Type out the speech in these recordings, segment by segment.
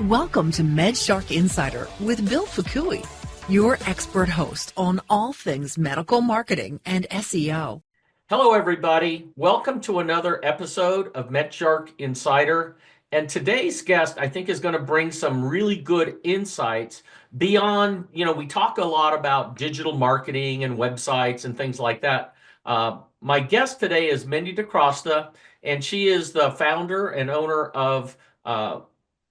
Welcome to MedShark Insider with Bill Fukui, your expert host on all things medical marketing and SEO. Hello, everybody. Welcome to another episode of MedShark Insider. And today's guest, I think, is going to bring some really good insights beyond, we talk a lot about digital marketing and websites and things like that. My guest today is Mindy DiCrosta, and she is the founder and owner of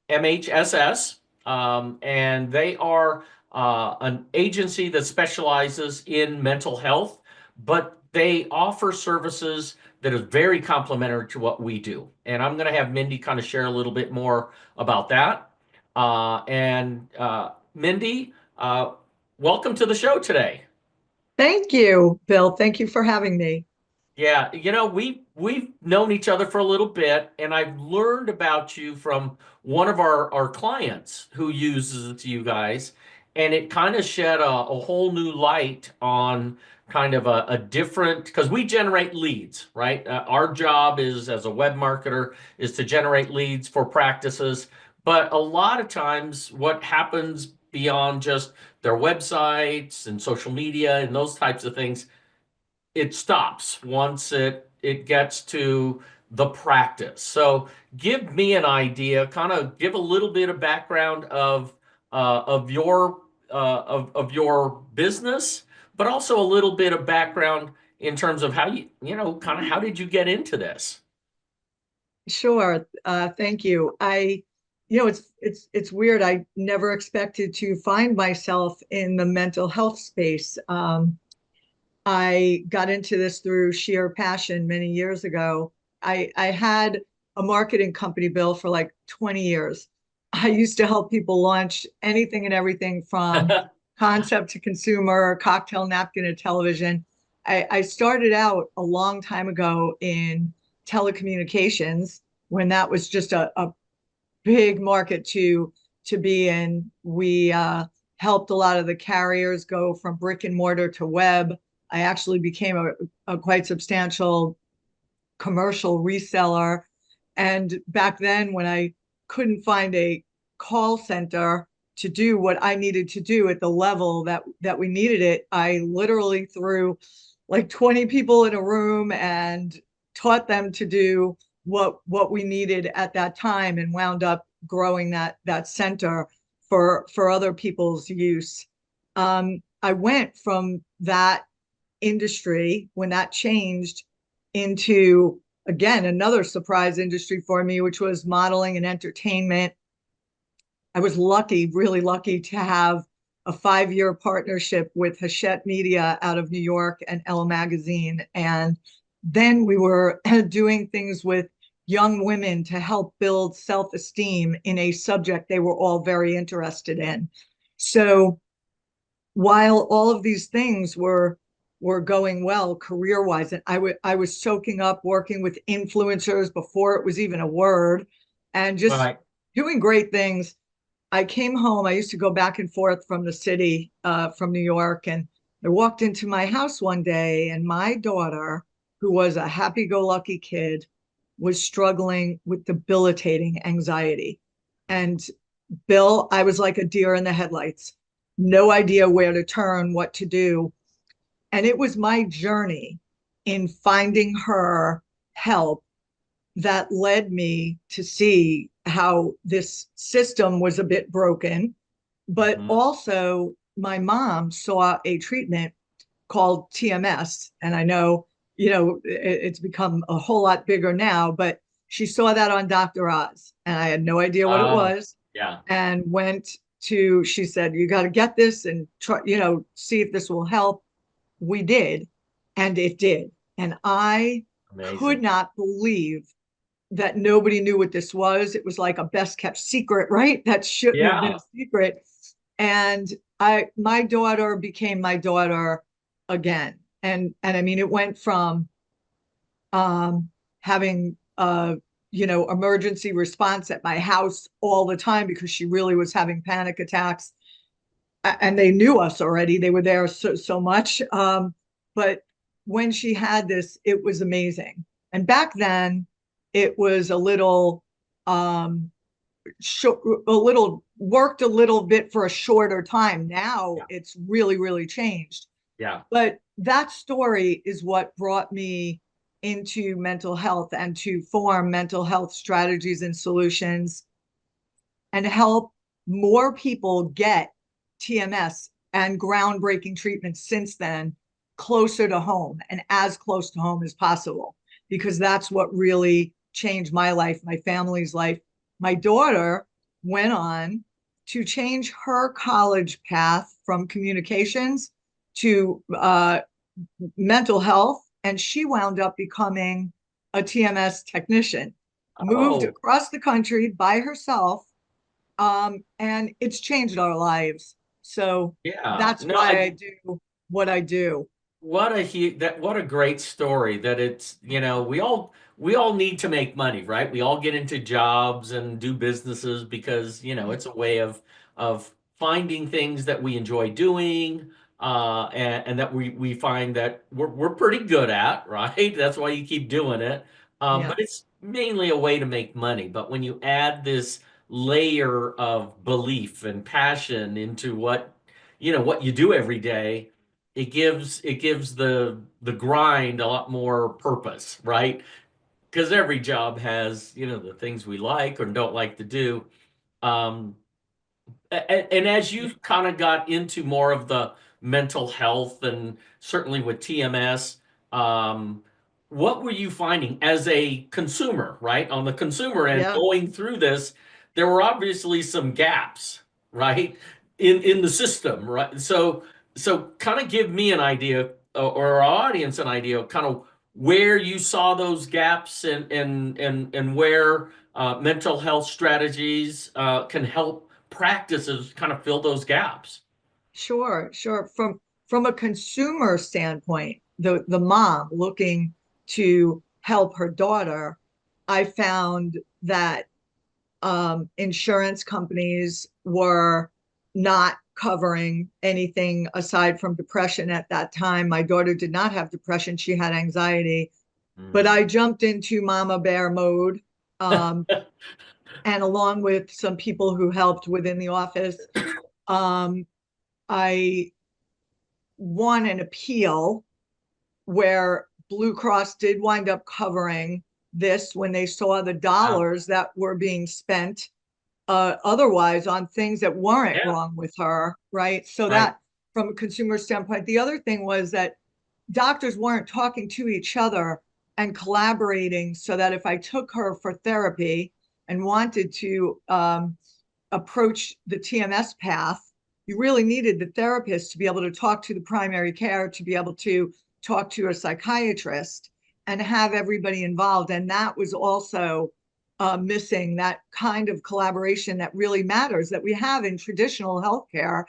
MHSS, and they are an agency that specializes in mental health, but they offer services that is very complementary to what we do. And I'm going to have Mindy kind of share a little bit more about that. Mindy, welcome to the show today. Thank you, Bill. Thank you for having me. Yeah, we've known each other for a little bit, and I've learned about you from one of our clients who uses you guys, and it kind of shed a whole new light on kind of a different, because we generate leads, right? Our job is as a web marketer is to generate leads for practices, but a lot of times what happens beyond just their websites and social media and those types of things, it stops once it gets to the practice. So give me an idea, kind of give a little bit of background of your business, but also a little bit of background in terms of how kind of how did you get into this? Sure. Thank you. It's weird. I never expected to find myself in the mental health space. I got into this through sheer passion many years ago. I had a marketing company, Bill, for like 20 years. I used to help people launch anything and everything from concept to consumer, cocktail napkin to television. I started out a long time ago in telecommunications when that was just a big market to be in. We helped a lot of the carriers go from brick and mortar to web. I actually became a quite substantial commercial reseller. And back then, when I couldn't find a call center to do what I needed to do at the level that we needed it, I literally threw like 20 people in a room and taught them to do what we needed at that time, and wound up growing that center for other people's use. I went from that industry when that changed into, again, another surprise industry for me, which was modeling and entertainment. I was lucky, really lucky, to have a 5-year partnership with Hachette Media out of New York and Elle Magazine. And then we were doing things with young women to help build self-esteem in a subject they were all very interested in. So while all of these things were going well career-wise, and I was soaking up working with influencers before it was even a word, and just Right. doing great things. I came home. I used to go back and forth from the city, from New York, and I walked into my house one day, and my daughter, who was a happy-go-lucky kid, was struggling with debilitating anxiety. And Bill, I was like a deer in the headlights, no idea where to turn, what to do. And it was my journey in finding her help that led me to see how this system was a bit broken. But also, my mom saw a treatment called TMS. And I know, it's become a whole lot bigger now, but she saw that on Dr. Oz, and I had no idea what it was. Yeah. And she said, you got to get this and try, see if this will help. We did, and it did. And I could Amazing. not believe that nobody knew what this was. It was like a best kept secret, right? That shouldn't have been Yeah. a secret. And my daughter became my daughter again. And I mean, it went from having emergency response at my house all the time because she really was having panic attacks, and they knew us already. They were there so much. But when she had this, it was amazing. And back then, it was a little worked a little bit for a shorter time. Now Yeah. it's really, really changed. Yeah. But that story is what brought me into mental health and to form mental health strategies and solutions and help more people get TMS and groundbreaking treatments since then closer to home and as close to home as possible, because that's what really changed my life, my family's life. My daughter went on to change her college path from communications to mental health, and she wound up becoming a TMS technician, moved Oh, across the country by herself, and it's changed our lives. So yeah. that's No, why I do what I do. what a great story that it's, we all need to make money, right? We all get into jobs and do businesses because, it's a way of finding things that we enjoy doing, and that we find that we're pretty good at, right? That's why you keep doing it. Yeah, But it's mainly a way to make money. But when you add this layer of belief and passion into what you do every day, it gives the grind a lot more purpose, right? Because every job has, the things we like or don't like to do. Um, and as yeah, you kind of got into more of the mental health and certainly with TMS, um, what were you finding as a consumer, right? On the consumer end, yeah. going through this, there were obviously some gaps, right, in the system, right? So kind of give me an idea, or our audience an idea of kind of where you saw those gaps, and where mental health strategies can help practices kind of fill those gaps. Sure, sure. From a consumer standpoint, the mom looking to help her daughter, I found that insurance companies were not covering anything aside from depression at that time. My daughter did not have depression, she had anxiety, but Mm. I jumped into mama bear mode. Um, and along with some people who helped within the office, um, I won an appeal where Blue Cross did wind up covering this when they saw the Wow. dollars that were being spent otherwise on things that weren't Yeah. wrong with her, right? So Right. that from a consumer standpoint, the other thing was that doctors weren't talking to each other and collaborating, so that if I took her for therapy and wanted to approach the TMS path, you really needed the therapist to be able to talk to the primary care, to be able to talk to a psychiatrist and have everybody involved. And that was also missing, that kind of collaboration that really matters that we have in traditional healthcare,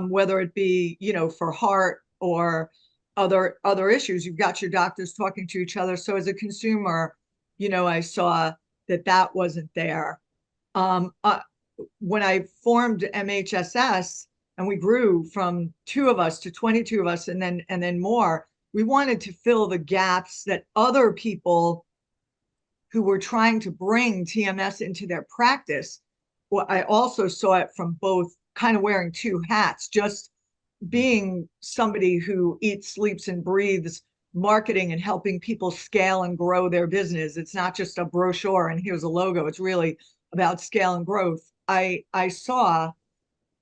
whether it be, for heart or other issues. You've got your doctors talking to each other. So as a consumer, I saw that wasn't there. Um, uh, when I formed MHSS and we grew from 2 of us to 22 of us and then more, we wanted to fill the gaps that other people who were trying to bring TMS into their practice. Well, I also saw it from both, kind of wearing two hats, just Mhm. being somebody who eats, sleeps, and breathes marketing and helping people scale and grow their business. It's not just a brochure and here's a logo. It's really about scale and growth. I saw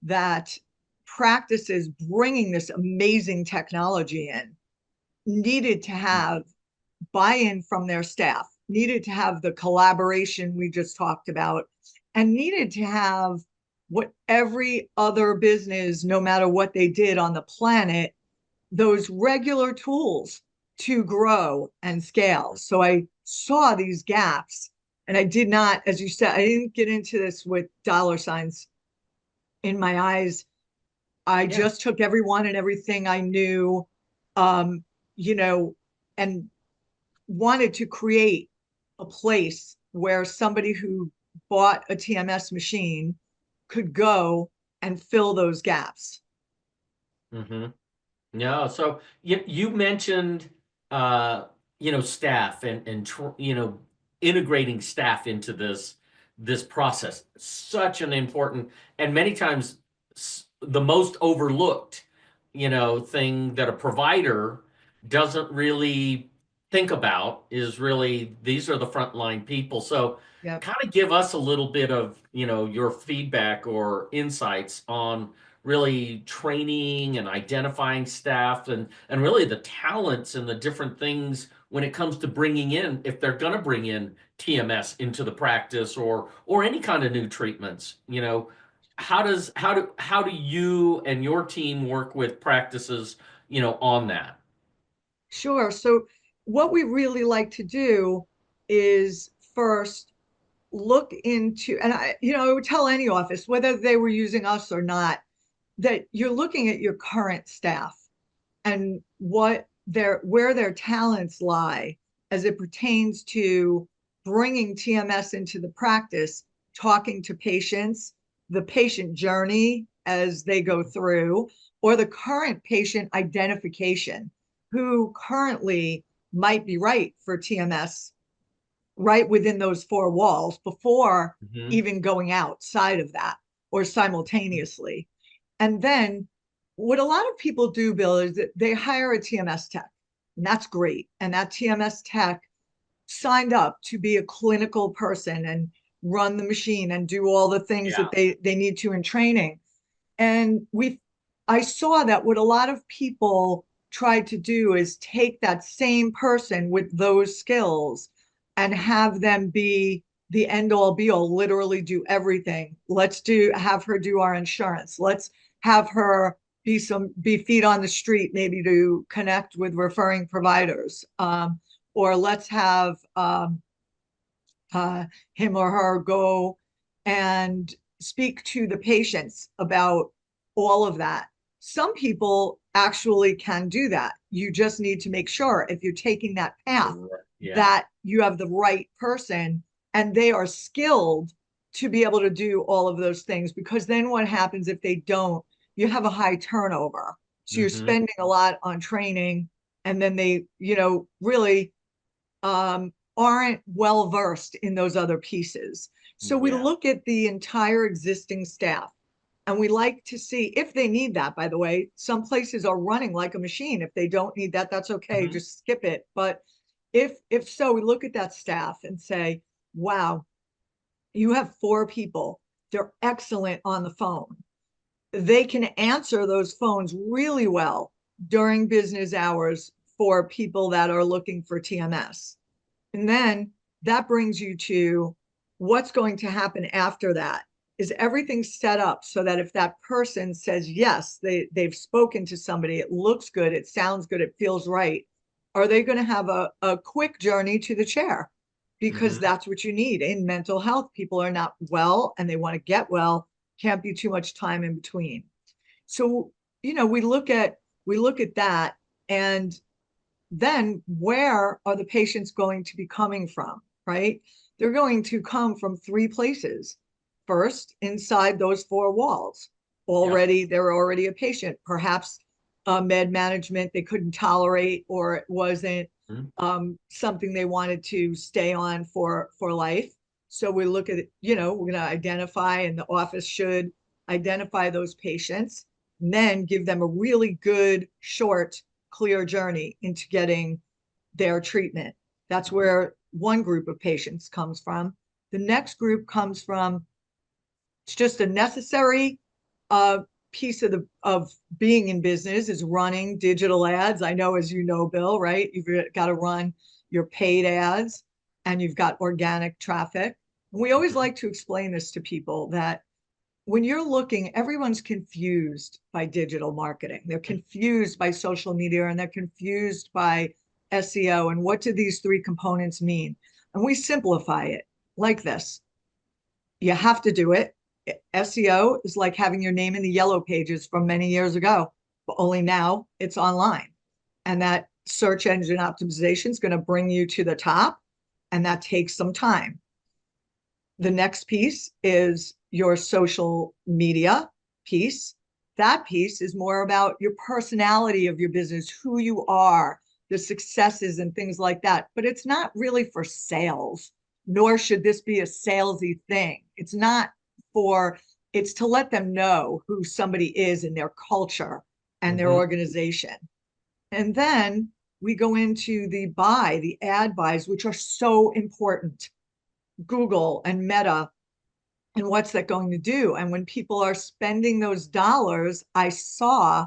that practices bringing this amazing technology in needed to have buy-in from their staff, needed to have the collaboration we just talked about, and needed to have what every other business, no matter what they did on the planet, those regular tools to grow and scale. So I saw these gaps, and I did not, as you said, I didn't get into this with dollar signs in my eyes. I Yeah. just took everyone and everything I knew, um, you know, and wanted to create a place where somebody who bought a TMS machine could go and fill those gaps. Hmm. No, so you mentioned uh, staff and integrating staff into this this process. Such an important and many times the most overlooked, thing that a provider doesn't really think about is really these are the frontline people. So Yep. kind of give us a little bit of, your feedback or insights on really training and identifying staff and really the talents and the different things when it comes to bringing in, if they're going to bring in TMS into the practice or any kind of new treatments, how do you and your team work with practices, on that? Sure. So what we really like to do is first look into, and I would tell any office, whether they were using us or not, that you're looking at your current staff and where their talents lie as it pertains to bringing TMS into the practice, talking to patients, the patient journey as they go through, or the current patient identification, who currently might be right for TMS right within those four walls before Mhm. even going outside of that or simultaneously. And then what a lot of people do, Bill, is that they hire a TMS tech, and that's great. And that TMS tech signed up to be a clinical person and run the machine and do all the things Yeah. that they need to in training. And I saw that what a lot of people try to do is take that same person with those skills and have them be the end all be all, literally do everything. Have her do our insurance. Let's have her be feet on the street, maybe to connect with referring providers. Or let's have him or her go and speak to the patients about all of that. Some people actually can do that. You just need to make sure if you're taking that path Yeah. that you have the right person and they are skilled to be able to do all of those things, because then what happens if they don't? You have a high turnover. So you're Mhm. spending a lot on training, and then they, really aren't well versed in those other pieces. So we Yeah. look at the entire existing staff and we like to see if they need that. By the way, some places are running like a machine. If they don't need that, that's okay, Mhm. just skip it. But if so, we look at that staff and say, wow, you have four people. They're excellent on the phone. They can answer those phones really well during business hours for people that are looking for TMS. And then that brings you to what's going to happen after that. Is everything set up so that if that person says yes, they've spoken to somebody, it looks good, it sounds good, it feels right, are they going to have a quick journey to the chair? Because Mhm. that's what you need in mental health. People are not well and they want to get well, can't be too much time in between. So, we look at that, and then where are the patients going to be coming from, right? They're going to come from three places. First, inside those four walls. Yeah. They're already a patient, perhaps med management they couldn't tolerate, or it wasn't Mhm. something they wanted to stay on for life. So we look at it, we're going to identify, and the office should identify those patients, and then give them a really good, short, clear journey into getting their treatment. That's where one group of patients comes from. The next group comes from, it's just a necessary uh, piece of being in business, is running digital ads. I know, as you know, Bill, right? You've got to run your paid ads and you've got organic traffic. And we always Mhm. like to explain this to people that when you're looking, everyone's confused by digital marketing. They're confused by social media, and they're confused by SEO. And what do these three components mean? And we simplify it like this. You have to do it. SEO is like having your name in the yellow pages from many years ago, but only now it's online. And that search engine optimization is going to bring you to the top, and that takes some time. The next piece is your social media piece. That piece is more about your personality of your business, who you are, the successes and things like that. But it's not really for sales. nor should this be a salesy thing. It's not it's to let them know who somebody is in their culture and their organization. And then we go into the ad buys, which are so important. Google and Meta, and what's that going to do? And when people are spending those dollars, I saw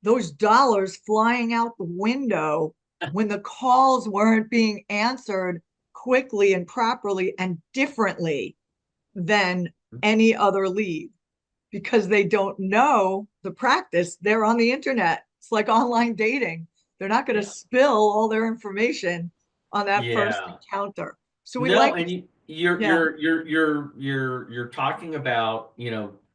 those dollars flying out the window when the calls weren't being answered quickly and properly and differently than any other lead, because they don't know the practice. They're on the internet. It's like online dating. They're not going to spill all their information on that first encounter. So we No, like, and you're talking about,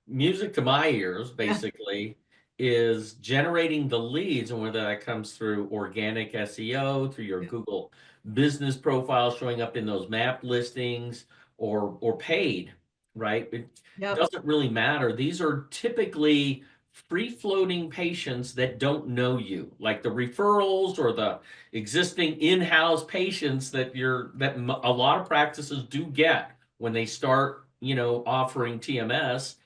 music to my ears, basically, is generating the leads, and whether that comes through organic SEO, through your Google business profile showing up in those map listings, or paid, right? It doesn't really matter. These are typically free-floating patients that don't know you, like the referrals or the existing in-house patients that a lot of practices do get when they start, offering TMS.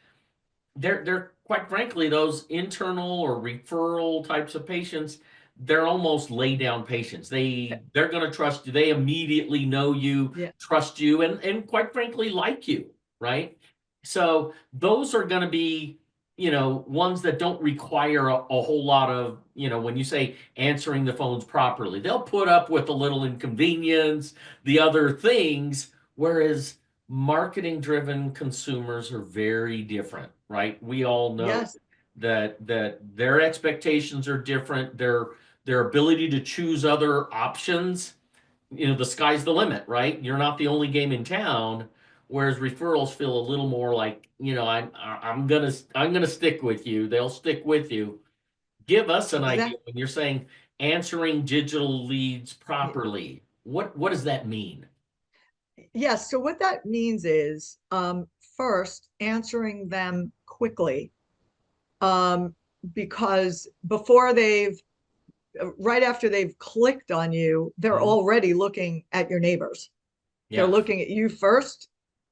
They're quite frankly, those internal or referral types of patients, they're almost lay down patients. They're going to trust you. They immediately know you, trust you, and quite frankly like you, right? So those are going to be, ones that don't require a whole lot of, when you say answering the phones properly, they'll put up with a little inconvenience, the other things, whereas marketing driven consumers are very different, right? We all know that their expectations are different. Their ability to choose other options, the sky's the limit, right? You're not the only game in town. Whereas referrals feel a little more like, I'm gonna stick with you. They'll stick with you. Give us an idea when you're saying answering digital leads properly. What does that mean? Yes. So what that means is, first, answering them quickly, because right after they've clicked on you, they're already looking at your neighbors. They're looking at you first,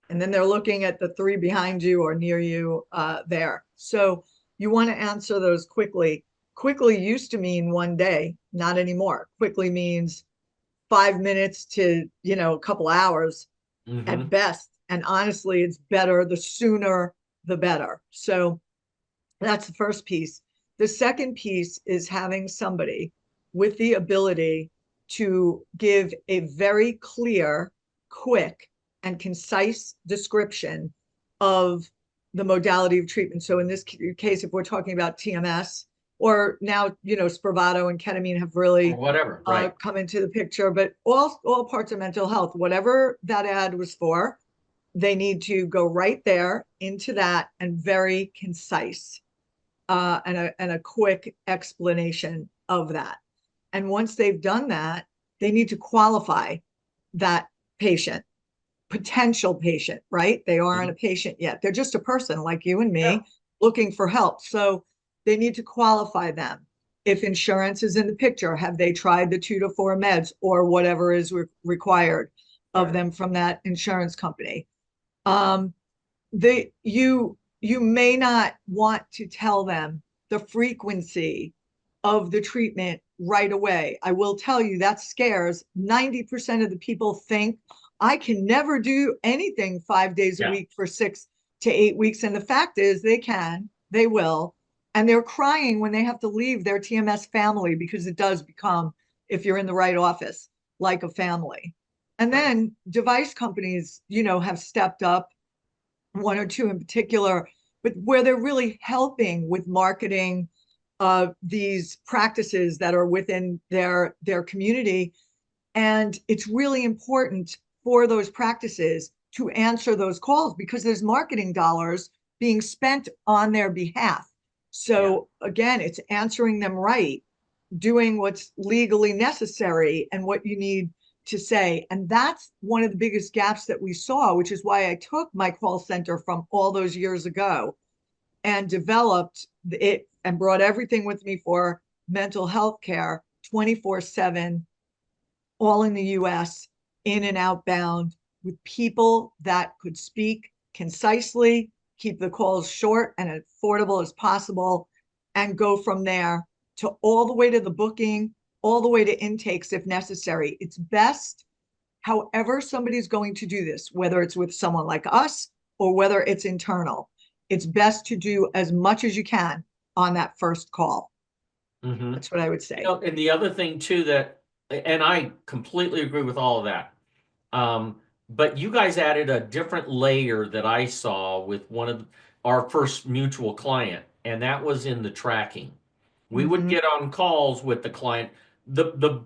and then they're looking at the three behind you or near you there. So you want to answer those quickly. Quickly used to mean one day, not anymore. Quickly means 5 minutes to, a couple hours at best. And honestly, it's better, the sooner, the better. So that's the first piece. The second piece is having somebody with the ability to give a very clear, quick, and concise description of the modality of treatment. So in this case, if we're talking about TMS, or now, Spravato and ketamine have really come into the picture, but all parts of mental health, whatever that ad was for, they need to go right there into that, and very concise, and a quick explanation of that. And once they've done that, they need to qualify that potential patient, right? They aren't a patient yet. They're just a person like you and me looking for help. So they need to qualify them. If insurance is in the picture, have they tried the 2 to 4 meds or whatever is required of them from that insurance company? You may not want to tell them the frequency of the treatment right away. I will tell you that scares 90% of the people. Think I can never do anything 5 days a week for 6 to 8 weeks. And the fact is they will. And they're crying when they have to leave their TMS family, because it does become, if you're in the right office, like a family. And then device companies, have stepped up, 1 or 2 in particular, but where they're really helping with marketing these practices that are within their community. And it's really important for those practices to answer those calls, because there's marketing dollars being spent on their behalf. So again, it's answering them right, doing what's legally necessary and what you need to say. And that's one of the biggest gaps that we saw, which is why I took my call center from all those years ago and developed it and brought everything with me for mental health care 24/7, all in the US, in and outbound, with people that could speak concisely, keep the calls short and affordable as possible, and go from there to all the way to the booking, all the way to intakes if necessary. It's best, however somebody's going to do this, whether it's with someone like us or whether it's internal, it's best to do as much as you can on that first call. Mm-hmm. That's what I would say. You know, and the other thing too that, and I completely agree with all of that. But you guys added a different layer that I saw with one of our first mutual client, and that was in the tracking. We would get on calls with the client, the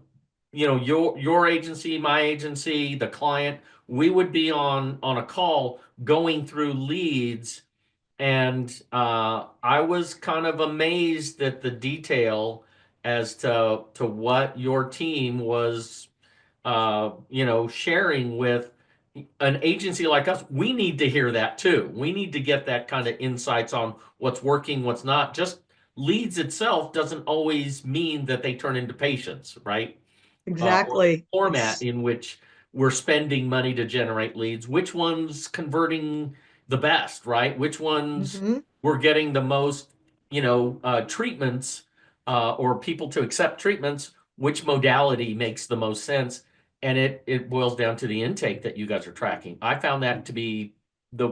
you know, your agency, my agency, the client, we would be on a call going through leads, and I was kind of amazed at the detail as to what your team was you know, sharing with an agency like us. We need to hear that too. We need to get that kind of insights on what's working, what's not. Just leads itself doesn't always mean that they turn into patients, right? Or the Exactly. format in which we're spending money to generate leads, which one's converting the best, right? Which ones we're getting the most, you know, treatments or people to accept treatments, which modality makes the most sense. And it boils down to the intake that you guys are tracking. I found that to be the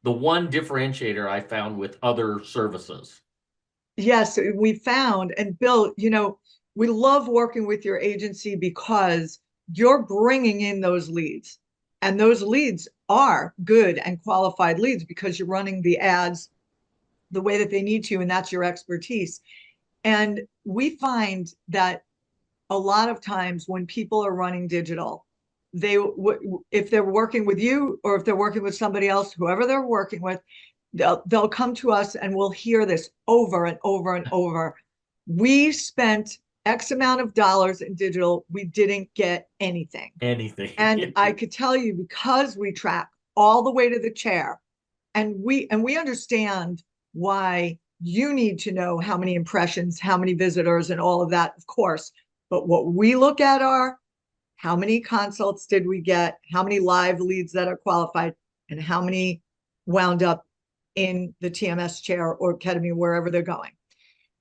one differentiator I found with other services. Yes, we found, and Bill, we love working with your agency because you're bringing in those leads. And those leads are good and qualified leads because you're running the ads the way that they need to, and that's your expertise. And we find that a lot of times when people are running digital, if they're working with you or if they're working with somebody else, whoever they're working with, they'll come to us and we'll hear this over and over and over. We spent X amount of dollars in digital. We didn't get anything. Anything. And I could tell you, because we track all the way to the chair, and we understand why you need to know how many impressions, how many visitors, and all of that, of course. But what we look at are how many consults did we get, how many live leads that are qualified, and how many wound up in the TMS chair or ketamine, wherever they're going.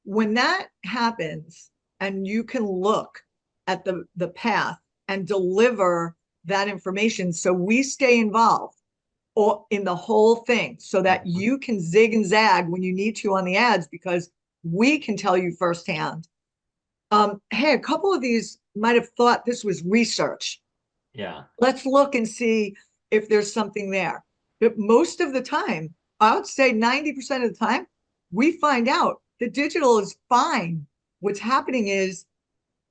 When that happens, and you can look at the path and deliver that information, so we stay involved or in the whole thing, so that you can zig and zag when you need to on the ads, because we can tell you firsthand. Hey, a couple of these might have thought this was research. Yeah. Let's look and see if there's something there. But most of the time, I would say 90% of the time, we find out the digital is fine. What's happening is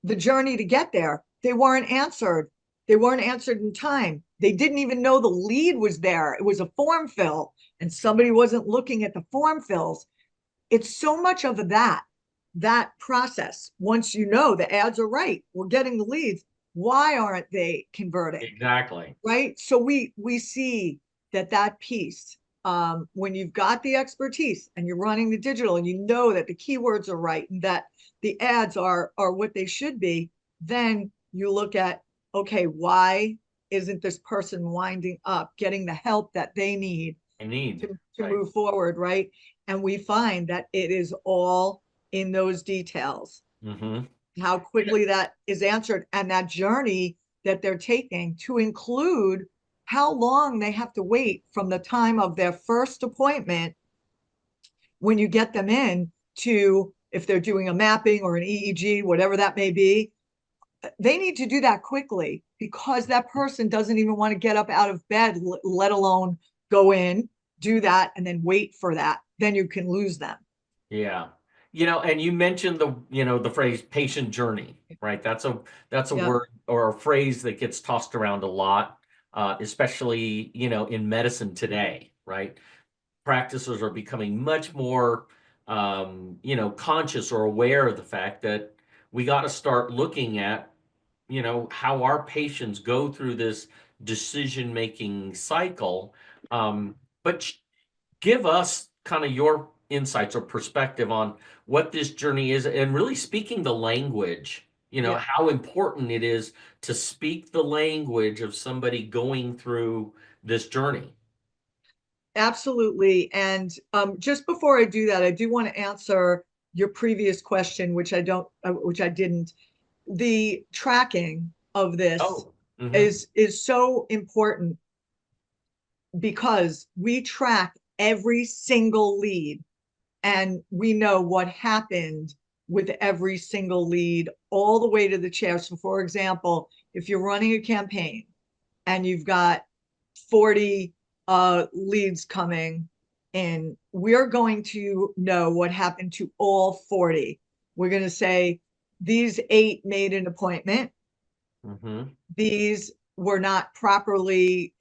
the journey to get there. They weren't answered. They weren't answered in time. They didn't even know the lead was there. It was a form fill, and somebody wasn't looking at the form fills. It's so much of that process. Once you know the ads are right, we're getting the leads, why aren't they converting? Exactly. Right. So we see that piece, when you've got the expertise and you're running the digital and you know that the keywords are right and that the ads are what they should be, then you look at, okay, why isn't this person winding up getting the help that they need to Right. move forward, right? And we find that it is all in those details, how quickly that is answered, and that journey that they're taking, to include how long they have to wait from the time of their first appointment when you get them in to, if they're doing a mapping or an EEG, whatever that may be. They need to do that quickly, because that person doesn't even want to get up out of bed, let alone go in, do that, and then wait for that. Then you can lose them. Yeah. You know, and you mentioned the phrase patient journey, right? That's a Yep. word or a phrase that gets tossed around a lot, especially, in medicine today, right? Practices are becoming much more, conscious or aware of the fact that we got to start looking at, how our patients go through this decision-making cycle. But give us kind of your insights or perspective on what this journey is, and really speaking the language Yeah. how important it is to speak the language of somebody going through this journey. Absolutely. And just before I do that, I do want to answer your previous question, which I didn't. The tracking of this Oh, mm-hmm, is so important because we track every single lead and we know what happened with every single lead all the way to the chair. So, for example, if you're running a campaign and you've got 40 leads coming in, we're going to know what happened to all 40. We're going to say these 8 made an appointment. mm-hmm, These were not properly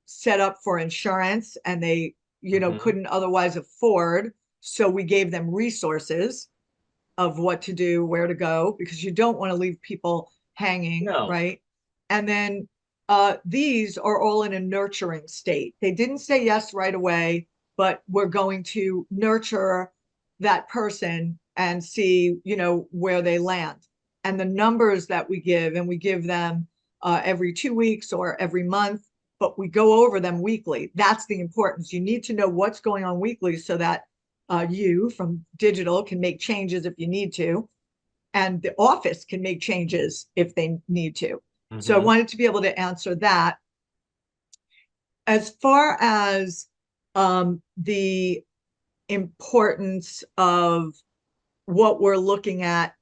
set up for insurance and they, mm-hmm. couldn't otherwise afford. So we gave them resources of what to do, where to go, because you don't want to leave people hanging, No. right? And then these are all in a nurturing state. They didn't say yes right away, but we're going to nurture that person and see, where they land. And the numbers that we give, and we give them every 2 weeks or every month, but we go over them weekly. That's the importance. You need to know what's going on weekly so that you from digital can make changes if you need to, and the office can make changes if they need to. So I Mm-hmm. wanted to be able to answer that. As far as the importance of what we're looking at,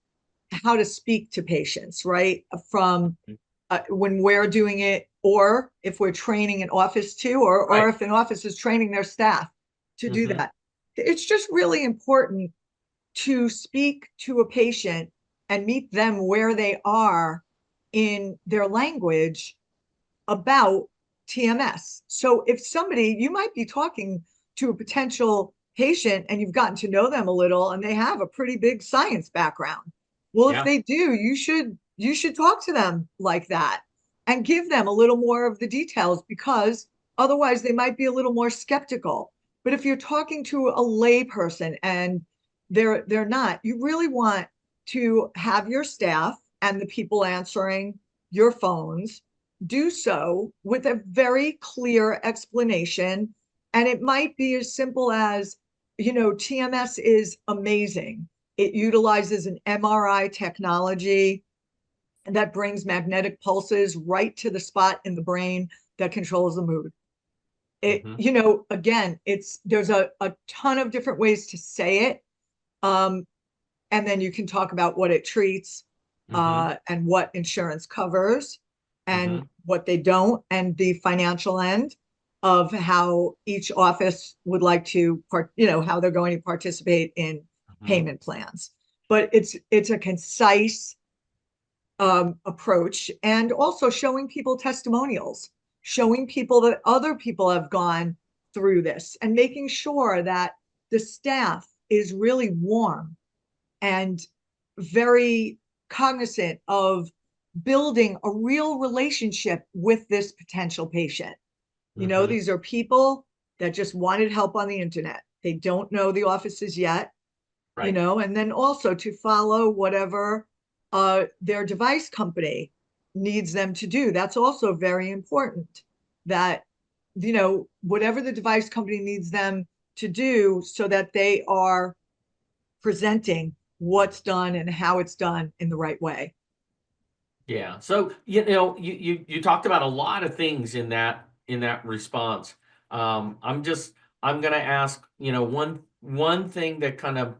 how to speak to patients, right? From when we're doing it, or if we're training an office too, or Right. if an office is training their staff to do Mm-hmm. that. It's just really important to speak to a patient and meet them where they are in their language about TMS. So if somebody, you might be talking to a potential patient and you've gotten to know them a little and they have a pretty big science background. Well, if Yeah. they do, you should talk to them like that and give them a little more of the details, because otherwise they might be a little more skeptical. But if you're talking to a lay person and they're not, you really want to have your staff and the people answering your phones do so with a very clear explanation. And it might be as simple as, TMS is amazing. It utilizes an MRI technology that brings magnetic pulses right to the spot in the brain that controls the mood. Mm-hmm. Again, there's a ton of different ways to say it. Um, and then you can talk about what it treats, Mm-hmm. and what insurance covers Mm-hmm. and what they don't, and the financial end of how each office would like to how they're going to participate in Mm-hmm. payment plans. But it's a concise approach, and also showing people testimonials, showing people that other people have gone through this, and making sure that the staff is really warm and very cognizant of building a real relationship with this potential patient. Mm-hmm. These are people that just wanted help on the internet. They don't know the offices yet, Right. and then also to follow whatever their device company needs them to do. That's also very important, that, whatever the device company needs them to do, so that they are presenting what's done and how it's done in the right way. Yeah. So, you talked about a lot of things in that response. I'm gonna ask, one thing that kind of,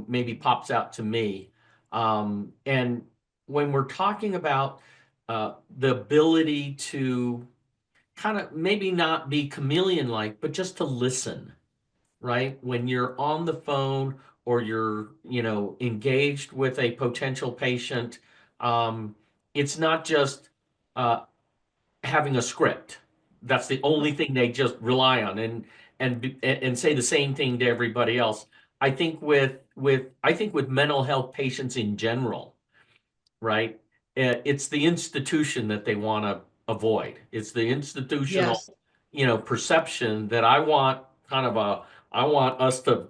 maybe pops out to me. And when we're talking about the ability to kind of maybe not be chameleon-like, but just to listen, right? When you're on the phone or you're, engaged with a potential patient, it's not just uh, having a script. That's the only thing they just rely on, and say the same thing to everybody else. I think with mental health patients in general, right? It's the institution that they want to avoid. It's the institutional, Yes. perception that I want us to,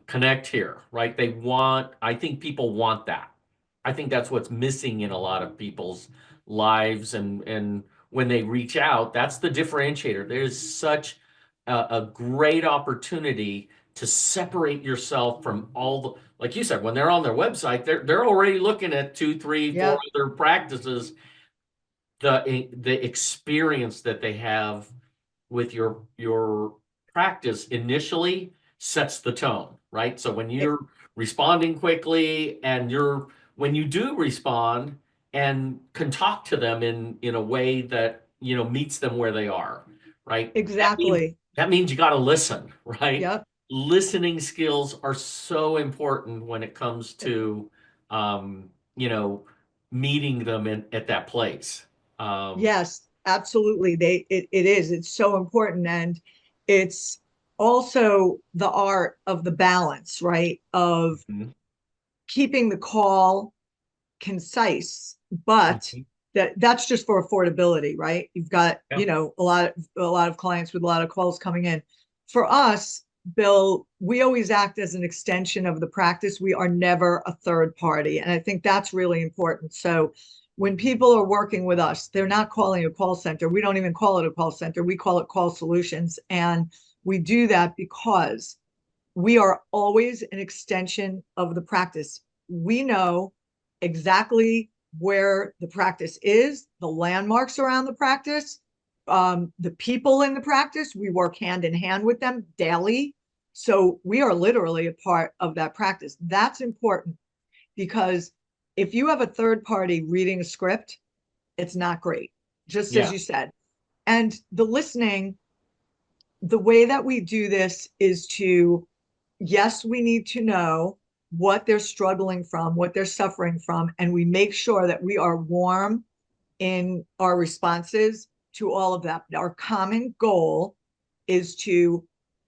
connect here, right? I think people want that. I think that's what's missing in a lot of people's lives, and when they reach out, that's the differentiator. There's such a great opportunity to separate yourself from all the, like you said, when they're on their website, they're already looking at two, three, four Yep, other practices. The experience that they have with your practice initially sets the tone, right? So when e- you're responding quickly, and when you do respond and can talk to them in a way that meets them where they are, right? exactly. That means you got to listen, right? Yep. Listening skills are so important when it comes to um, you know meeting them at that place. Um, Yes, absolutely. It is. It's so important. And it's also the art of the balance, right? Of mhm, keeping the call concise, but mhm. that's just for affordability, right? You've got, Yeah. a lot of clients with a lot of calls coming in. For us, Bill, we always act as an extension of the practice. We are never a third party. And I think that's really important. So when people are working with us, they're not calling a call center. We don't even call it a call center. We call it call solutions. And we do that because we are always an extension of the practice. We know exactly where the practice is, the landmarks around the practice, the people in the practice. We work hand in hand with them daily. So we are literally a part of that practice. That's important because if you have a third party reading a script, it's not great, just as Yeah. you said. And the listening, the way that we do this is to, yes, we need to know what they're struggling from, what they're suffering from, and we make sure that we are warm in our responses to all of that. Our common goal is to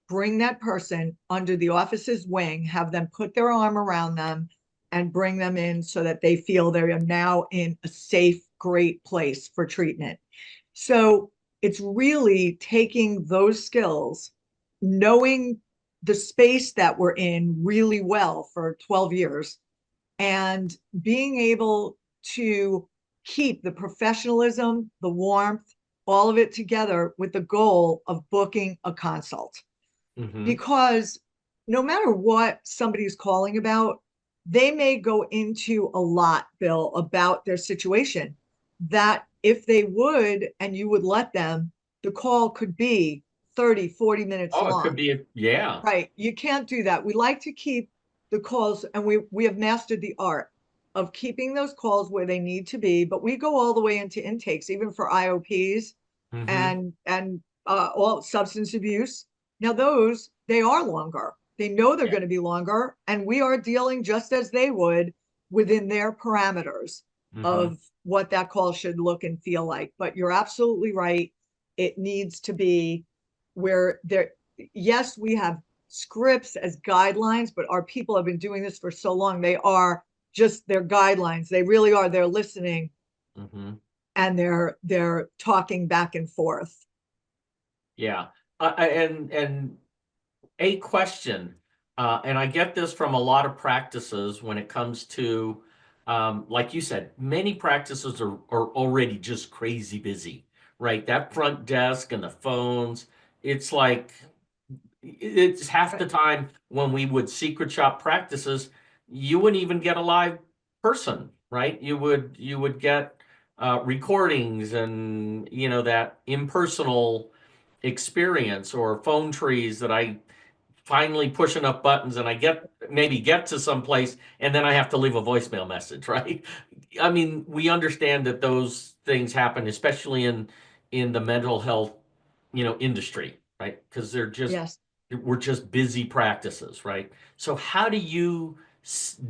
bring that person under the office's wing, have them put their arm around them, and bring them in so that they feel they are now in a safe, great place for treatment. So it's really taking those skills, knowing the space that we're in really well for 12 years, and being able to keep the professionalism, the warmth, all of it together with the goal of booking a consult. Hmm. Because no matter what somebody's calling about, they may go into a lot, Bill, about their situation, that if they would and you would let them, the call could be 30, 40 minutes Oh, it could long. be yeah. Right. You can't do that. We like to keep the calls, and we have mastered the art of keeping those calls where they need to be, but we go all the way into intakes, even for IOPs Hmm. and all substance abuse. Now those, they are longer. They know they're Yeah. going to be longer, and we are dealing just as they would within their parameters Hmm. of what that call should look and feel like. But you're absolutely right. It needs to be where there, yes, we have scripts as guidelines, but our people have been doing this for so long. They are just their guidelines. They really are. They're listening Hmm. and they're talking back and forth. Yeah. And a question, and I get this from a lot of practices when it comes to, like you said, many practices are already just crazy busy, right? That front desk and the phones, it's like it's half the Right. time when we would secret shop practices, you wouldn't even get a live person, right? You would get recordings and that impersonal experience, or phone trees that I finally push enough buttons and I maybe get to some place, and then I have to leave a voicemail message, right? I mean, we understand that those things happen, especially in the mental health, industry, right? Because Yes. we're just busy practices, right? So how do you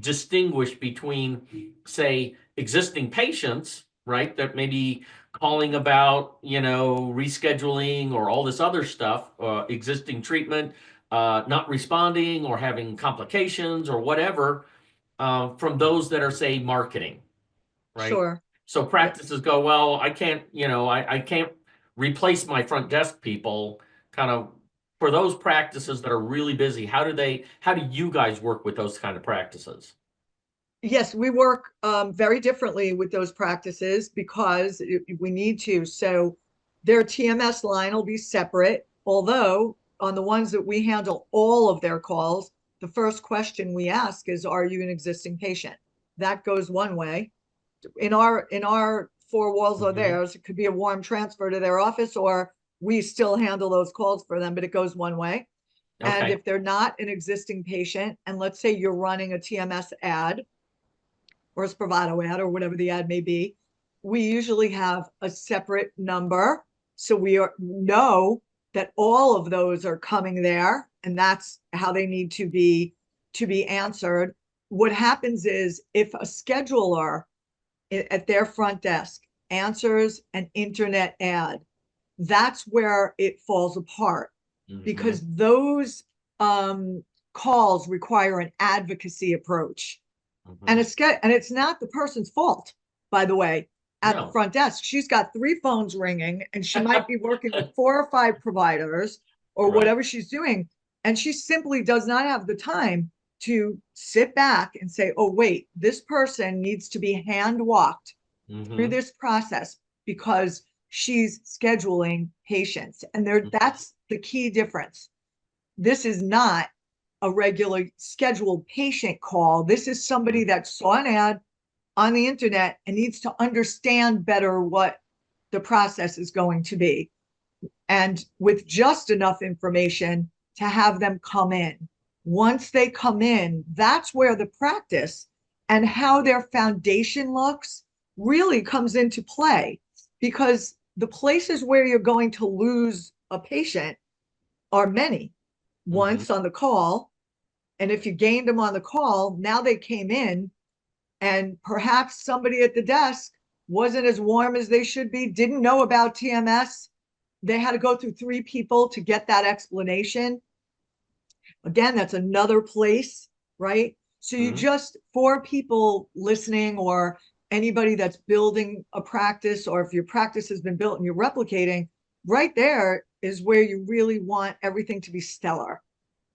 distinguish between, say, existing patients, right, that may be calling about, rescheduling or all this other stuff, existing treatment, not responding or having complications or whatever, from those that are, say, marketing, right? Sure. So Yeah. practices go, well, I can't, I can't replace my front desk people, kind of, for those practices that are really busy. How do you guys work with those kind of practices? Yes, we work very differently with those practices because we need to. So their TMS line will be separate, although on the ones that we handle all of their calls, the first question we ask is, are you an existing patient? That goes one way. In our four walls or Mm-hmm. theirs, it could be a warm transfer to their office, or we still handle those calls for them, but it goes one way. And Okay. if they're not an existing patient, and let's say you're running a TMS ad or a Spravato ad or whatever the ad may be, we usually have a separate number. So know that all of those are coming there, and that's how they need to be answered. What happens is if a scheduler at their front desk answers an internet ad, that's where it falls apart Mm-hmm. because those calls require an advocacy approach. Mm-hmm. And it's not the person's fault, by the way, at the No. front desk. She's got 3 phones ringing and she might be working with 4 or 5 providers or Right. whatever she's doing. And she simply does not have the time to sit back and say, oh, wait, this person needs to be hand walked through Mm-hmm. this process because she's scheduling patients. And that's the key difference. This is not a regular scheduled patient call. This is somebody that saw an ad on the internet and needs to understand better what the process is going to be. And with just enough information to have them come in. Once they come in, that's where the practice and how their foundation looks really comes into play because the places where you're going to lose a patient are many. Mm-hmm. Once on the call, and if you gained them on the call, now they came in and perhaps somebody at the desk wasn't as warm as they should be, didn't know about TMS. They had to go through 3 people to get that explanation. Again, that's another place, right? So you Mm-hmm. just, for people listening or anybody that's building a practice, or if your practice has been built and you're replicating, right there is where you really want everything to be stellar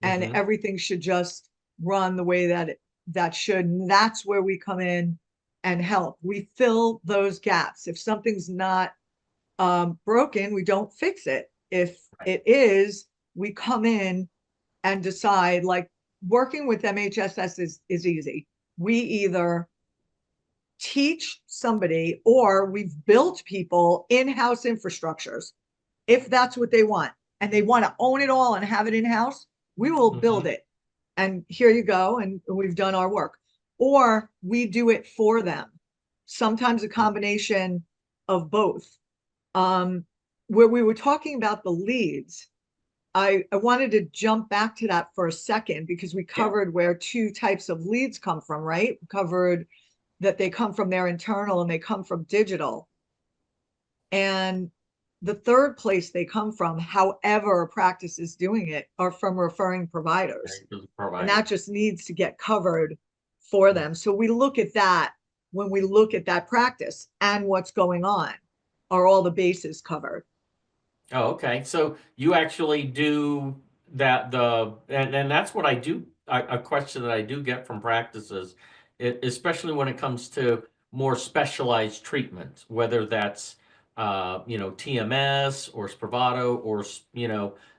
and Mm-hmm. everything should just run the way that should. And that's where we come in and help. We fill those gaps. If something's not broken, we don't fix it. If Right. it is, we come in and decide. Like working with MHSS is easy. We either teach somebody or we've built people in-house infrastructures if that's what they want and they want to own it all and have it in-house, we will build Mm-hmm. it. And here you go. And we've done our work. Or we do it for them. Sometimes a combination of both. Where we were talking about the leads, I wanted to jump back to that for a second because we Yeah. covered where 2 types of leads come from, right? We covered that they come from their internal and they come from digital. And the third place they come from, however a practice is doing it, are from referring providers. Right. To the And that provider. just needs to get covered for Mm. them. So we look at that when we look at that practice and what's going on. Are all the bases covered? Oh, okay. So you actually do that and that's what I do. A question that I do get from practices, especially when it comes to more specialized treatment, whether that's TMS or Spravato or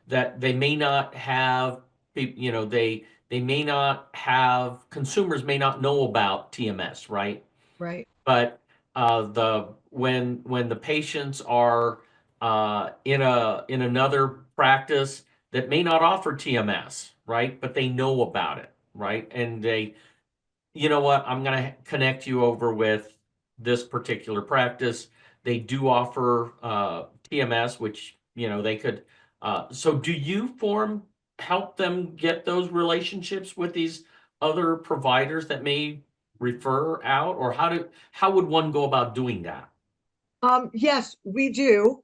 that they may not have they may not have consumers may not know about TMS, right? Right. But the when the patients are in another practice that may not offer TMS, right? But they know about it, right? And they, you know what, I'm going to connect you over with this particular practice. They do offer TMS, which they could. So do you help them get those relationships with these other providers that may refer out, or how would one go about doing that? Yes, we do.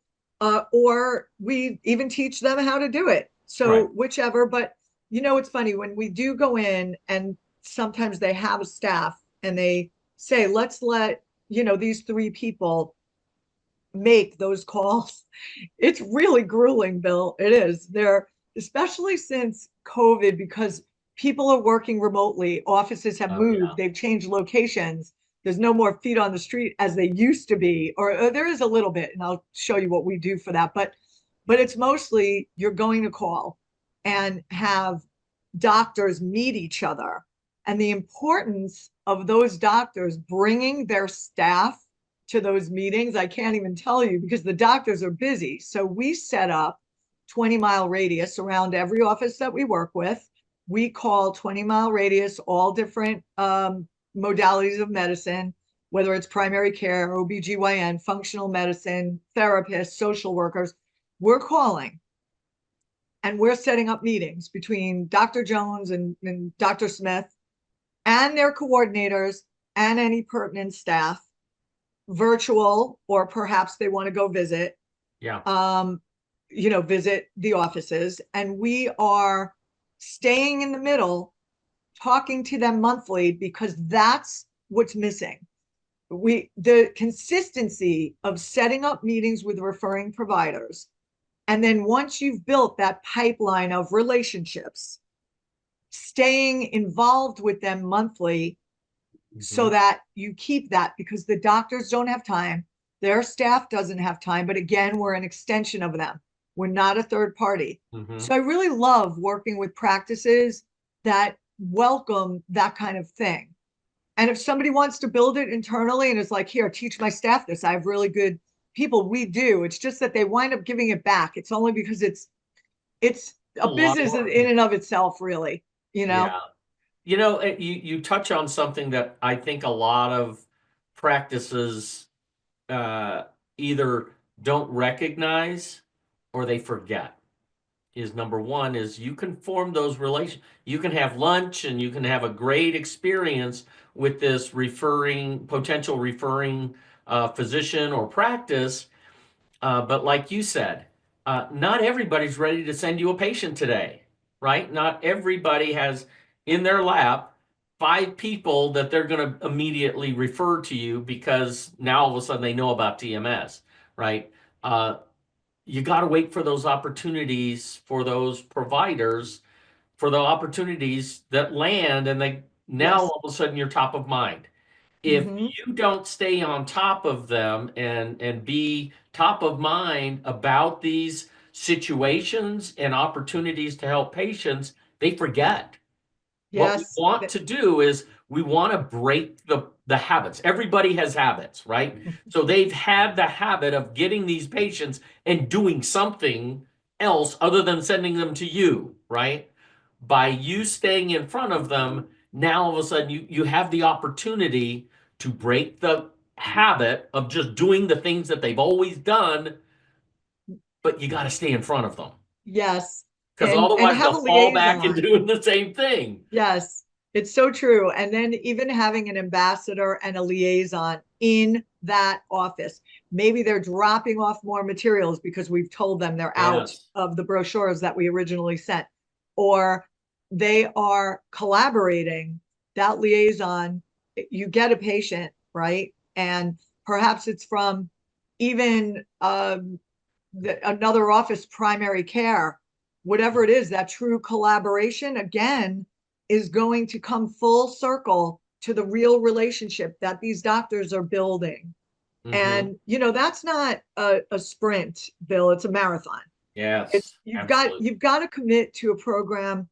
Or we even teach them how to do it. So Right. whichever, but it's funny when we do go in and sometimes they have a staff and they say, let's let, these 3 people make those calls. It's really grueling, Bill. It is. They're especially since COVID because people are working remotely. Offices have Oh, moved. yeah. They've changed locations. There's no more feet on the street as they used to be, or there is a little bit, and I'll show you what we do for that. But it's mostly you're going to call and have doctors meet each other, and the importance of those doctors bringing their staff to those meetings. I can't even tell you because the doctors are busy. So we set up 20-mile radius around every office that we work with. We call 20-mile radius all different modalities of medicine, whether it's primary care, OBGYN, functional medicine, therapists, social workers. We're calling and we're setting up meetings between Dr. Jones and Dr. Smith and their coordinators and any pertinent staff, virtual, or perhaps they want to go visit, Yeah. visit the offices. And we are staying in the middle, talking to them monthly, because that's what's missing. The consistency of setting up meetings with referring providers. And then once you've built that pipeline of relationships, staying involved with them monthly so that you keep that, because the doctors don't have time, their staff doesn't have time. But again, we're an extension of them. We're not a third party. So I really love working with practices that welcome that kind of thing. And if somebody wants to build it internally and is like, here, teach my staff this, I have really good people, we do. It's just that they wind up giving it back. It's only because it's a business in and of itself, really, Yeah. You touch on something that I think a lot of practices either don't recognize or they forget. Is number one is you can form those relations. You can have lunch and you can have a great experience with this potential referring physician or practice. But like you said, not everybody's ready to send you a patient today, right? Not everybody has in their lap 5 people that they're going to immediately refer to you because now all of a sudden they know about TMS, right? You got to wait for those opportunities for those providers, for the opportunities that land, and now Yes. all of a sudden you're top of mind. If you don't stay on top of them and be top of mind about these situations and opportunities to help patients, they forget. What we Yes. want to do is we want to break the habits. Everybody has habits, right? So they've had the habit of getting these patients and doing something else other than sending them to you, right? By you staying in front of them, now all of a sudden you have the opportunity to break the habit of just doing the things that they've always done, but you got to stay in front of them Yes. because And otherwise have a they'll fall back into liaison. doing the same thing. Yes, it's so true. And then even having an ambassador and a liaison in that office. Maybe they're dropping off more materials because we've told them they're out Yes. of the brochures that we originally sent, or they are collaborating. That liaison, you get a patient, right? And perhaps it's from even another office, primary care, whatever it is, that true collaboration again is going to come full circle to the real relationship that these doctors are building. Mm-hmm. And that's not a sprint, Bill, it's a marathon. It's Yes, you've got absolutely. you've got to commit to a program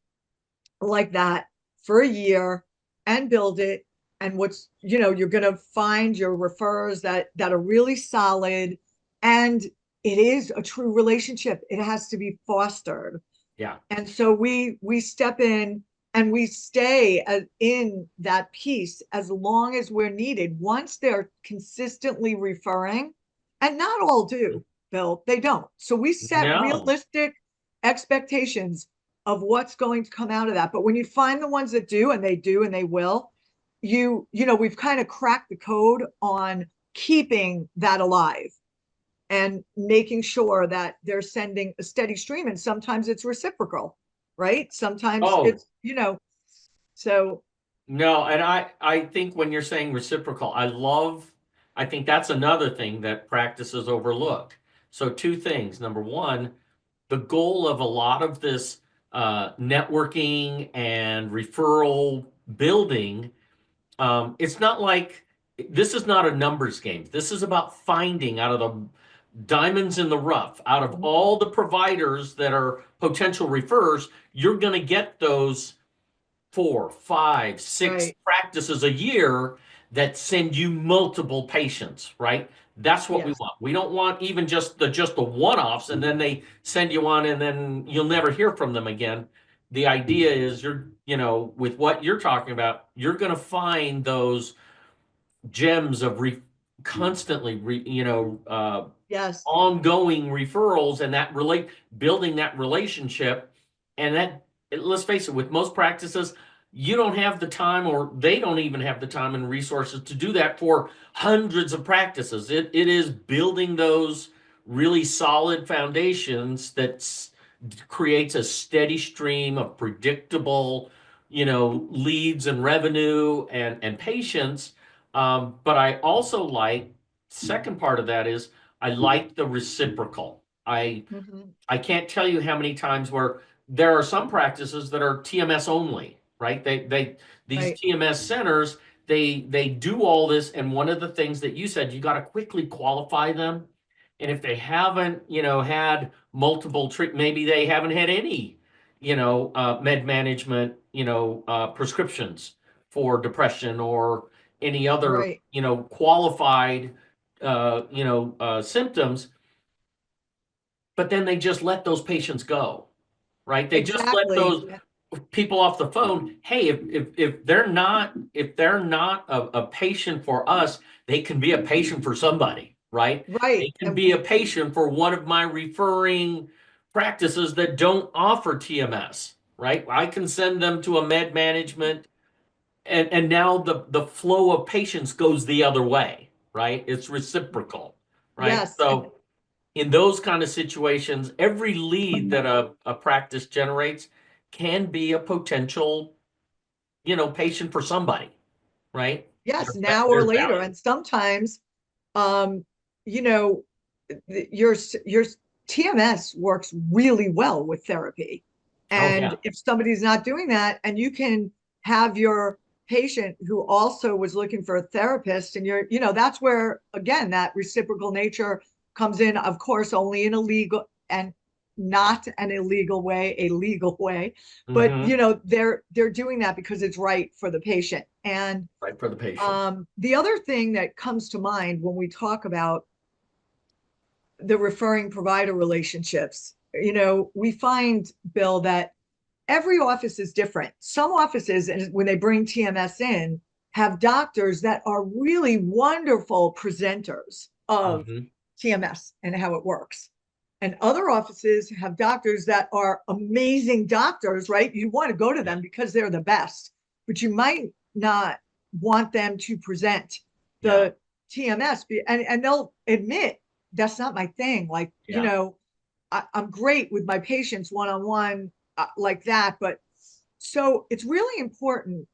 like that for a year and build it. And you're going to find your referrers that are really solid, and it is a true relationship. It has to be fostered. Yeah. And so we step in and we stay in that piece as long as we're needed. Once they're consistently referring, and not all do, Bill, they don't. So we set No. realistic expectations of what's going to come out of that. But when you find the ones that do, and they do, and they will, we've kind of cracked the code on keeping that alive and making sure that they're sending a steady stream. And sometimes it's reciprocal, right? Sometimes Oh, it's, so no. And I think when you're saying reciprocal, I think that's another thing that practices overlooked. So two things. Number one, the goal of a lot of this networking and referral building. It's not like this is not a numbers game. This is about finding out of the diamonds in the rough, out of all the providers that are potential referrers, you're going to get those 4, 5, 6 Right. practices a year that send you multiple patients, right? That's what we Yes. want. We don't want even just the one-offs and then they send you on and then you'll never hear from them again. The idea is with what you're talking about, you're going to find those gems of constantly Yes. ongoing referrals and building that relationship. And let's face it, with most practices, you don't have the time, or they don't even have the time and resources to do that for hundreds of practices. It is building those really solid foundations that creates a steady stream of predictable, leads and revenue and patients. But I also second part of that is I like the reciprocal. Mhm. I can't tell you how many times where there are some practices that are TMS only, right? These Right. TMS centers, they do all this, and one of the things that you said, you got to quickly qualify them. And if they haven't, had multiple maybe they haven't had any, med management, prescriptions for depression or any other, Right. qualified, symptoms, but then they just let those patients go, right? They just let Exactly. those people off the phone. Hey, if they're not a patient for us, they can be a patient for somebody, right? They Right. can And be a patient for one of my referring practices that don't offer TMS, right? I can send them to a med management, and now the flow of patients goes the other way, right? It's reciprocal, right? yes. So in those kind of situations, every lead that a practice generates can be a potential, patient for somebody, right? Yes, now or There's later. value. And sometimes, um, you know, your TMS works really well with therapy. Oh And yeah. if somebody's not doing that, and you can have your patient who also was looking for a therapist, and that's where, again, that reciprocal nature comes in, of course, only in a legal and not an illegal way, a legal way. But Hmm. they're doing that because it's right for the patient. And Right, for the patient. the other thing that comes to mind when we talk about the referring provider relationships, we find, Bill, that every office is different. Some offices, and when they bring TMS in, have doctors that are really wonderful presenters of Hmm. TMS and how it works. And other offices have doctors that are amazing doctors, right? You want to go to Yeah. them because they're the best, but you might not want them to present Yeah. the TMS, and they'll admit that's not my thing. Like, Yeah. I'm great with my patients one on one like that. But so it's really important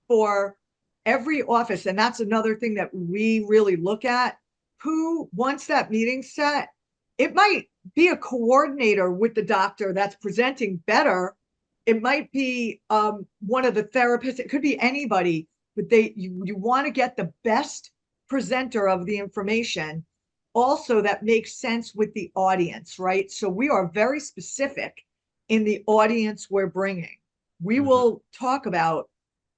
for every office. And that's another thing that we really look at. Who, once that meeting's set, it might be a coordinator with the doctor that's presenting better. It might be one of the therapists. It could be anybody, but you want to get the best presenter of the information also that makes sense with the audience, right? So we are very specific in the audience we're bringing. We Hmm. will talk about,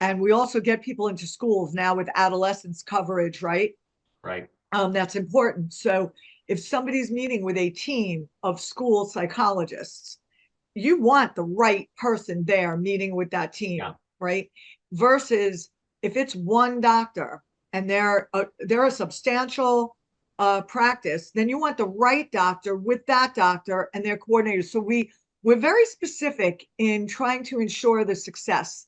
and we also get people into schools now with adolescence coverage, right? Right. That's important. So if somebody's meeting with a team of school psychologists, you want the right person there meeting with that Yeah. team, right? Versus if it's one doctor and they're a substantial practice, then you want the right doctor with that doctor and their coordinators. So we're very specific in trying to ensure the success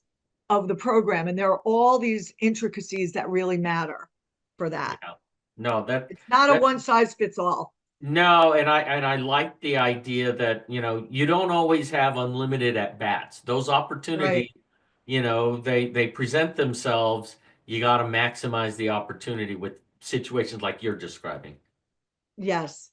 of the program, and there are all these intricacies that really matter for that. Yeah. No, It's not a that's one size fits all. no, and I like the idea that, you don't always have unlimited at bats. Those Right. opportunities, they present themselves. You got to maximize the opportunity with situations like you're describing. Yes.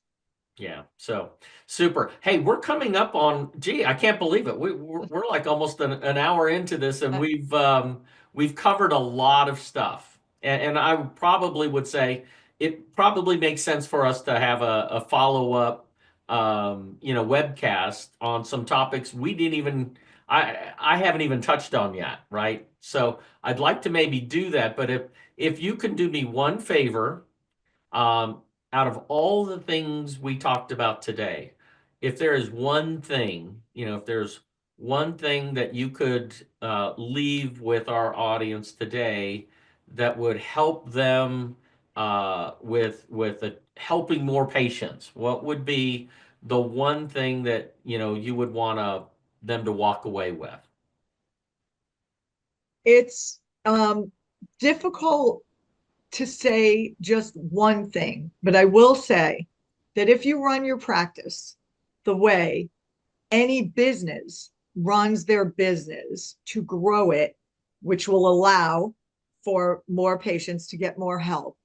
Yeah. So super. Hey, we're coming up on, gee, I can't believe it. We're like almost an hour into this, and we've covered a lot of stuff. And I probably would say it probably makes sense for us to have a follow-up webcast on some topics we didn't even I haven't even touched on yet, right? So I'd like to maybe do that, but if you can do me one favor, um, out of all the things we talked about today, if there is one thing, if there's one thing that you could leave with our audience today that would help them with helping more patients, what would be the one thing that you would want them to walk away with? It's difficult to say just one thing, but I will say that if you run your practice the way any business runs their business to grow it, which will allow for more patients to get more help,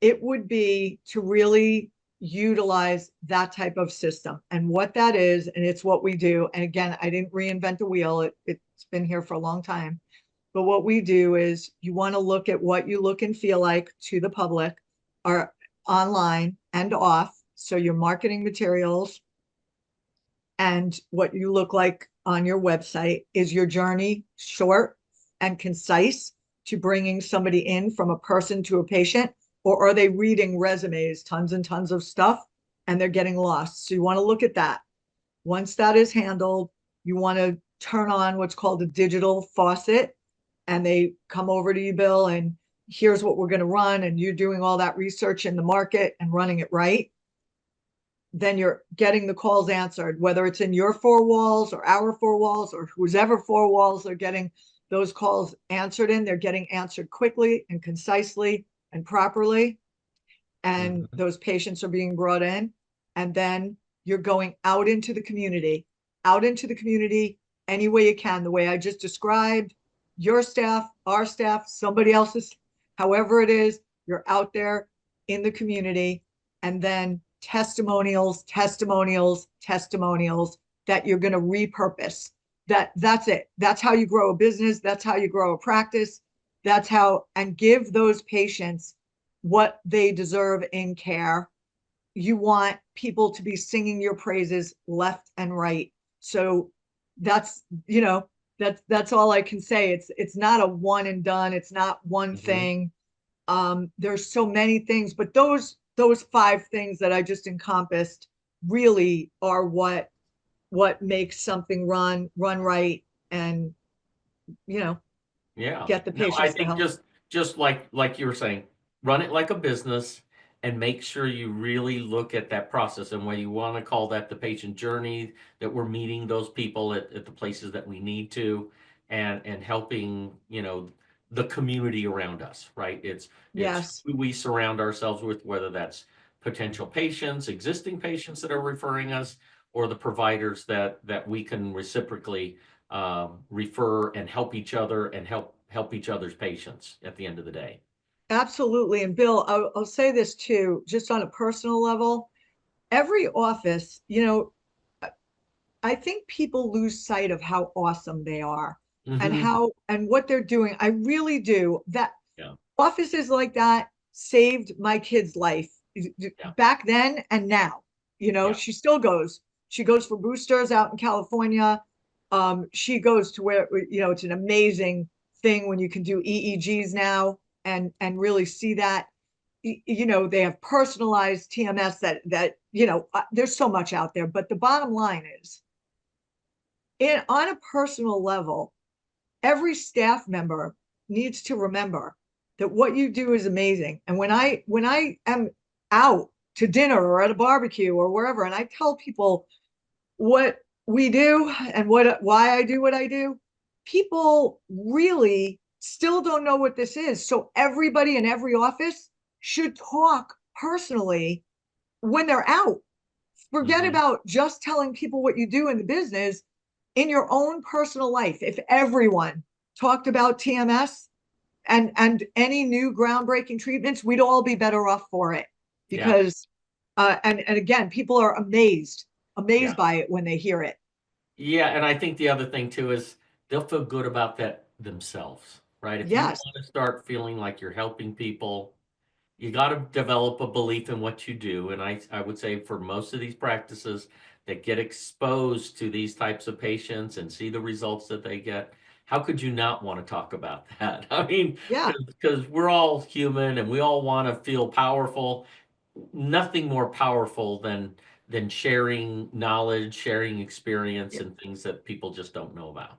it would be to really utilize that type of system. And what that is, and it's what we do. And again, I didn't reinvent the wheel. It's been here for a long time. But what we do is you want to look at what you look and feel like to the public are online and off. So your marketing materials and what you look like on your website. Is your journey short and concise to bringing somebody in from a person to a patient? Or are they reading resumes, tons and tons of stuff, and they're getting lost? So you want to look at that. Once that is handled, you want to turn on what's called a digital faucet, and they come over to you, Bill, and here's what we're going to run, and you're doing all that research in the market and running it right. Then you're getting the calls answered, whether it's in your four walls or our four walls or whoever four walls are getting those calls answered in. They're getting answered quickly and concisely and properly. And those patients are being brought in. And then you're going out into the community any way you can, the way I just described, your staff, our staff, somebody else's, however it is, you're out there in the community. And then testimonials that you're going to repurpose. That's it. That's how you grow a business. That's how you grow a practice. That's how, and give those patients what they deserve in care. You want people to be singing your praises left and right. So that's that's all I can say. It's not a one and done. It's not one thing. There's so many things, but those 5 things that I just encompassed really are what makes something run right, and Yeah. get the No, I patients the think help. just like you were saying, run it like a business and make sure you really look at that process. And whether you want to call that the patient journey, that we're meeting those people at the places that we need to, and helping, the community around us, right? It's Yes, who we surround ourselves with, whether that's potential patients, existing patients that are referring us, or the providers that we can reciprocally refer and help each other and help each other's patients at the end of the day. absolutely. And Bill, I'll say this too, just on a personal level. Every office, I think people lose sight of how awesome they are and Hmm. how and what they're doing. I really do. That Yeah, offices like that saved my kid's life yeah, back then and now. yeah, She still goes. She goes for boosters out in California. She goes to where, it's an amazing thing when you can do EEGs now and really see that. They have personalized TMS that there's so much out there, but the bottom line is, on a personal level, every staff member needs to remember that what you do is amazing. And when I am out to dinner or at a barbecue or wherever, and I tell people what we do and why I do what I do, people really still don't know what this is. So everybody in every office should talk personally when they're out. Forget hmm, about just telling people what you do in the business. In your own personal life, if everyone talked about TMS and any new groundbreaking treatments, we'd all be better off for it, yeah. because And again, people are amazed Yeah. by it when they hear it. Yeah, and I think the other thing too is they'll feel good about that themselves, right? If you Yes. want to start feeling like you're helping people, you got to develop a belief in what you do. And I would say for most of these practices that get exposed to these types of patients and see the results that they get, how could you not want to talk about that? I mean, Yeah. because we're all human and we all want to feel powerful. Nothing more powerful than sharing knowledge, sharing experience, and things that people just don't know about.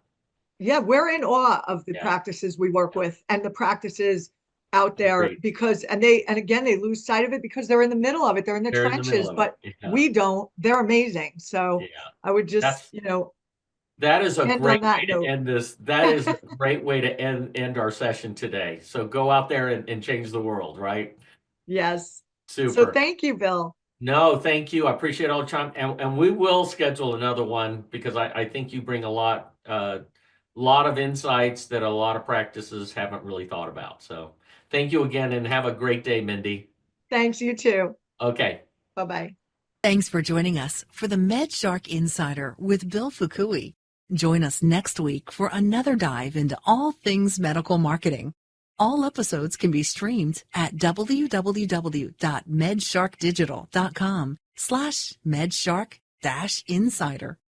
Yeah, we're in awe of the Yeah, practices we work yeah, with and the practices out there great. because, and again, they lose sight of it because they're in the middle of it. They're in the They're in the middle trenches, of it. but Yeah, we don't. They're amazing. So yeah. I would just, That's that is a end great on way that to note. end this. That is a great way to end our session today. So go out there and change the world, right? Yes. So Super. thank you, Bill. No, thank you. I appreciate all the time. And we will schedule another one because I think you bring a lot of insights that a lot of practices haven't really thought about. So thank you again and have a great day, Mindy. Thanks, you too. Okay. Bye-bye. Thanks for joining us for the MedShark Insider with Bill Fukui. Join us next week for another dive into all things medical marketing. All episodes can be streamed at www.medsharkdigital.com/medshark-insider.